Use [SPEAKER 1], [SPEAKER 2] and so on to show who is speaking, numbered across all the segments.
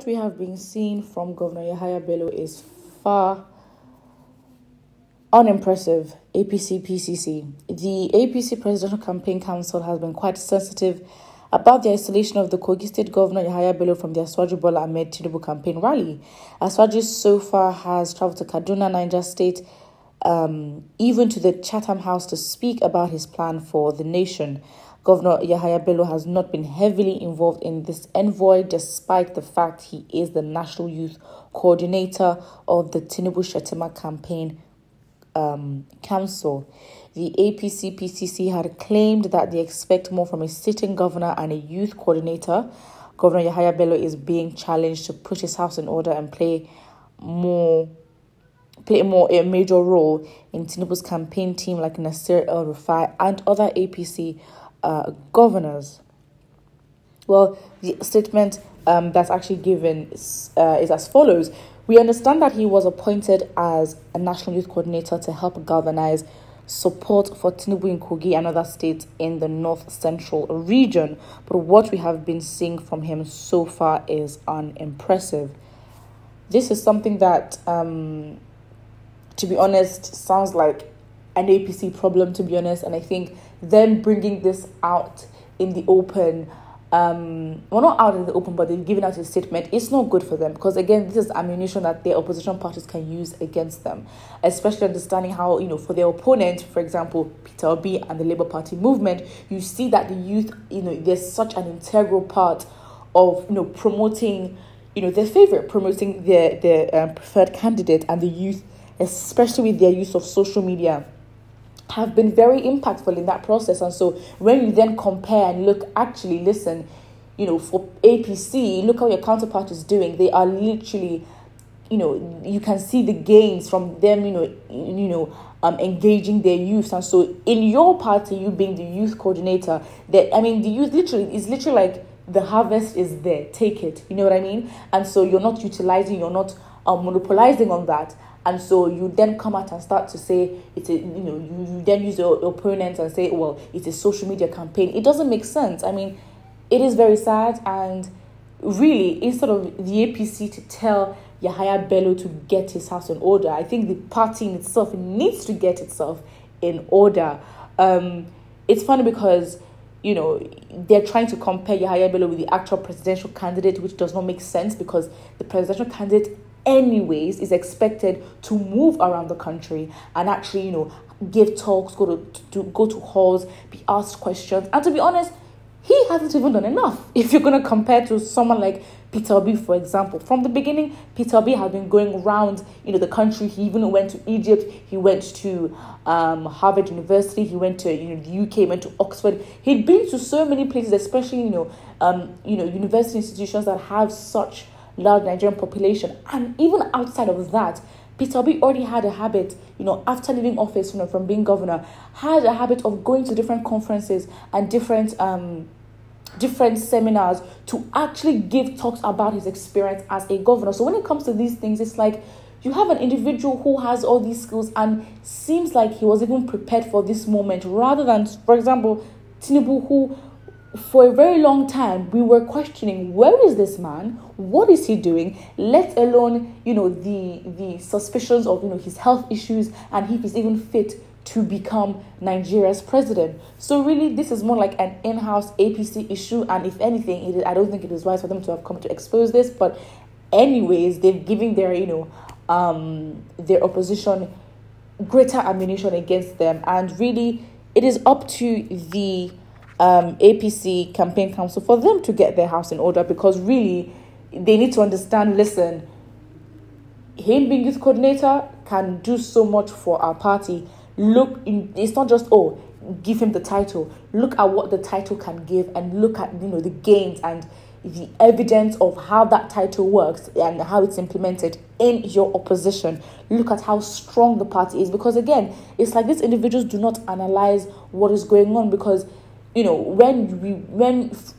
[SPEAKER 1] we have been seeing from Governor Yahaya Bello is far unimpressive. APC PCC. The APC Presidential Campaign Council has been quite sensitive about the isolation of the Kogi State Governor Yahaya Bello from the Asiwaju Bola Ahmed Tinubu campaign rally. Asiwaju so far has traveled to Kaduna, Niger State, even to the Chatham House to speak about his plan for the nation. Governor Yahaya Bello has not been heavily involved in this envoy, despite the fact he is the National Youth Coordinator of the Tinubu Shettima Campaign Council. The APC PCC had claimed that they expect more from a sitting governor and a youth coordinator. Governor Yahaya Bello is being challenged to put his house in order and play a major role in Tinubu's campaign team, like Nasir El-Rufai and other APC governors. Well, the statement that's actually given is as follows. We understand that he was appointed as a National Youth Coordinator to help galvanize support for Tinubu in Kogi and other states in the North Central region. But what we have been seeing from him so far is unimpressive. This is something that, to be honest, sounds like an APC problem, to be honest. And I think them bringing this out in the open, well, not out in the open, but they've given out a statement, it's not good for them, because again, this is ammunition that their opposition parties can use against them, especially understanding how, for their opponent, for example, Peter Obi and the Labour Party movement, you see that the youth, there's such an integral part of, promoting, their favorite, promoting their preferred candidate, and the youth, especially with their use of social media, have been very impactful in that process. And so when you then compare and look, actually listen, for APC, look how your counterpart is doing. They are literally, you can see the gains from them, engaging their youth. And so in your party, you being the youth coordinator, the youth is literally like the harvest is there, take it, you know what I mean? And so you're not utilizing, you're not monopolizing on that. And so you then come out and start to say, you then use your opponents and say, well, it's a social media campaign. It doesn't make sense. It is very sad. And really, instead of the APC to tell Yahaya Bello to get his house in order, I think the party in itself needs to get itself in order. It's funny because, they're trying to compare Yahaya Bello with the actual presidential candidate, which does not make sense, because the presidential candidate anyways is expected to move around the country and actually give talks, go to halls, be asked questions. And to be honest, he hasn't even done enough. If you're going to compare to someone like Peter Obi, for example, from the beginning, Peter Obi has been going around the country. He even went to Egypt, he went to Harvard University, he went to the UK, went to Oxford. He'd been to so many places, especially university institutions that have such large Nigerian population. And even outside of that, Peter Obi already had a habit, after leaving office, from being governor, had a habit of going to different conferences and different seminars to actually give talks about his experience as a governor. So when it comes to these things, it's like you have an individual who has all these skills and seems like he was even prepared for this moment, rather than, for example, Tinubu, who for a very long time we were questioning, where is this man? What is he doing? Let alone, the suspicions of, his health issues and if he's even fit to become Nigeria's president. So really, this is more like an in-house APC issue. And if anything, I don't think it is wise for them to have come to expose this. But anyways, they've given their, their opposition greater ammunition against them. And really, it is up to the APC campaign council for them to get their house in order, because really they need to understand, listen, him being youth coordinator can do so much for our party. Look, it's not just, give him the title. Look at what the title can give, and look at the gains and the evidence of how that title works and how it's implemented in your opposition. Look at how strong the party is, because again, it's like these individuals do not analyze what is going on, because when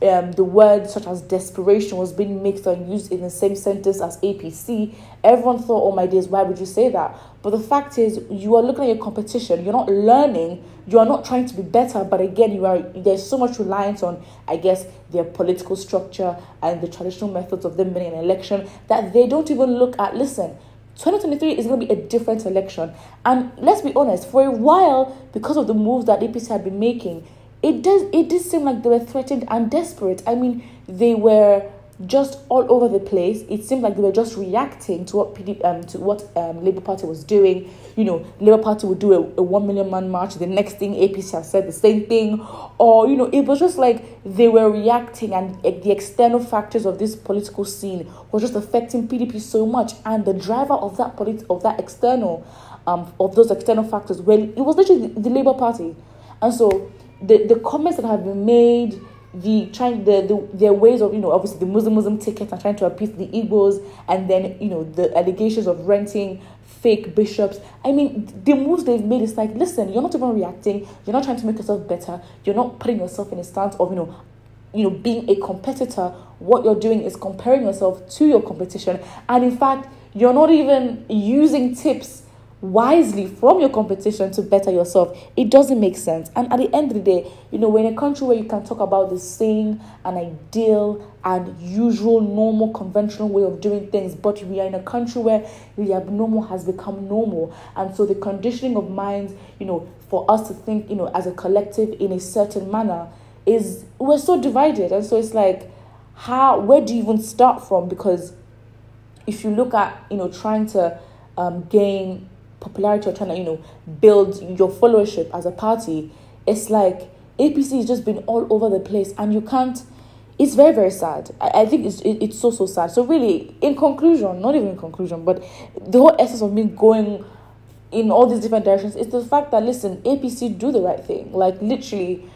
[SPEAKER 1] the word such as desperation was being mixed and used in the same sentence as APC, everyone thought, oh my days, why would you say that? But the fact is, you are looking at your competition, you're not learning, you are not trying to be better, but again, there's so much reliance on, I guess, their political structure and the traditional methods of them winning an election that they don't even look at. Listen, 2023 is going to be a different election. And let's be honest, for a while, because of the moves that APC had been making, it did seem like they were threatened and desperate. I mean, they were just all over the place. It seemed like they were just reacting to what Labour Party was doing. Labour Party would do a 1 million man march. The next thing, APC has said the same thing. Or, it was just like they were reacting, and the external factors of this political scene was just affecting PDP so much. And the driver of that external, of those external factors, it was literally the Labour Party. And so the comments that have been made, their ways of, obviously the Muslim ticket and trying to appease the Igbos, and then, the allegations of renting fake bishops. I mean, the moves they've made is like, listen, you're not even reacting, you're not trying to make yourself better, you're not putting yourself in a stance of, being a competitor. What you're doing is comparing yourself to your competition, and in fact, you're not even using tips wisely from your competition to better yourself. It doesn't make sense. And at the end of the day, we're in a country where you can talk about the sane and ideal and usual, normal, conventional way of doing things, but we are in a country where the abnormal has become normal. And so the conditioning of minds, for us to think, as a collective in a certain manner, we're so divided. And so it's like, where do you even start from? Because if you look at, trying to gain popularity or trying to, build your followership as a party, it's like APC has just been all over the place, and you can't. It's very, very sad. I think it's so sad. So really, in conclusion, not even in conclusion, but the whole essence of me going in all these different directions is the fact that, listen, APC do the right thing. Like, literally,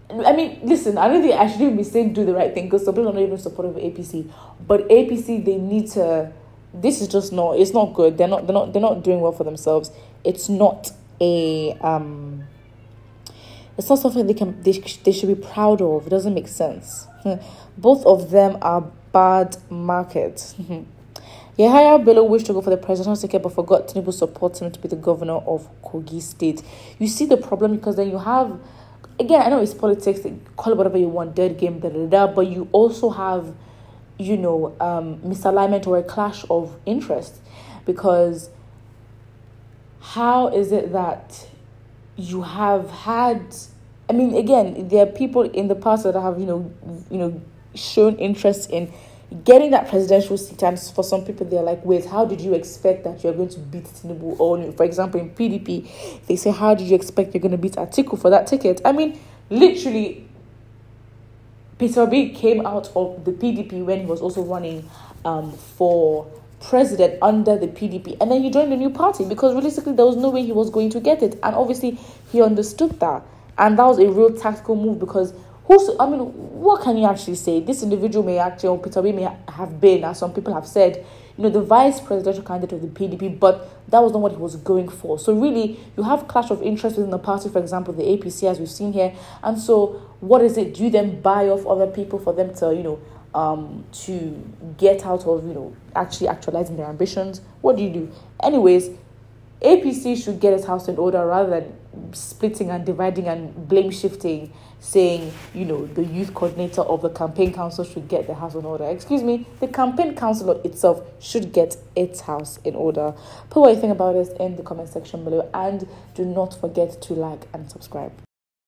[SPEAKER 1] I mean, listen, I don't think I should even be saying do the right thing, because some people are not even supportive of APC. But APC, they need to. This is just not. It's not good. They're not doing well for themselves. It's not a. It's not something they should be proud of. It doesn't make sense. Both of them are bad markets. Yahaya Bello wished to go for the presidential ticket, but forgot Tinubu supports him to be the governor of Kogi State. You see the problem, because then you have, again, I know it's politics. Call it whatever you want, dead game, but you also have, misalignment or a clash of interest, because how is it that you have had, I mean, again, there are people in the past that have, shown interest in getting that presidential seat, and for some people, they're like, wait, how did you expect that you're going to beat Tinubu? Or, for example, in PDP, they say, how did you expect you're going to beat Atiku for that ticket? I mean, literally, Peter Obi came out of the PDP when he was also running for president under the PDP, and then he joined a new party because realistically there was no way he was going to get it, and obviously he understood that, and that was a real tactical move, because what can you actually say? This individual may actually, or Peter Obi may have been, as some people have said, the vice presidential candidate of the PDP, but that was not what he was going for. So really, you have clash of interest within the party, for example, the APC, as we've seen here. And so what is it? Do you then buy off other people for them to, to get out of, actually actualizing their ambitions? What do you do? Anyways, APC should get its house in order rather than splitting and dividing and blame shifting, saying, the youth coordinator of the campaign council should get the house in order. Excuse me, the campaign council itself should get its house in order. Put what you think about this in the comment section below, and do not forget to like and subscribe.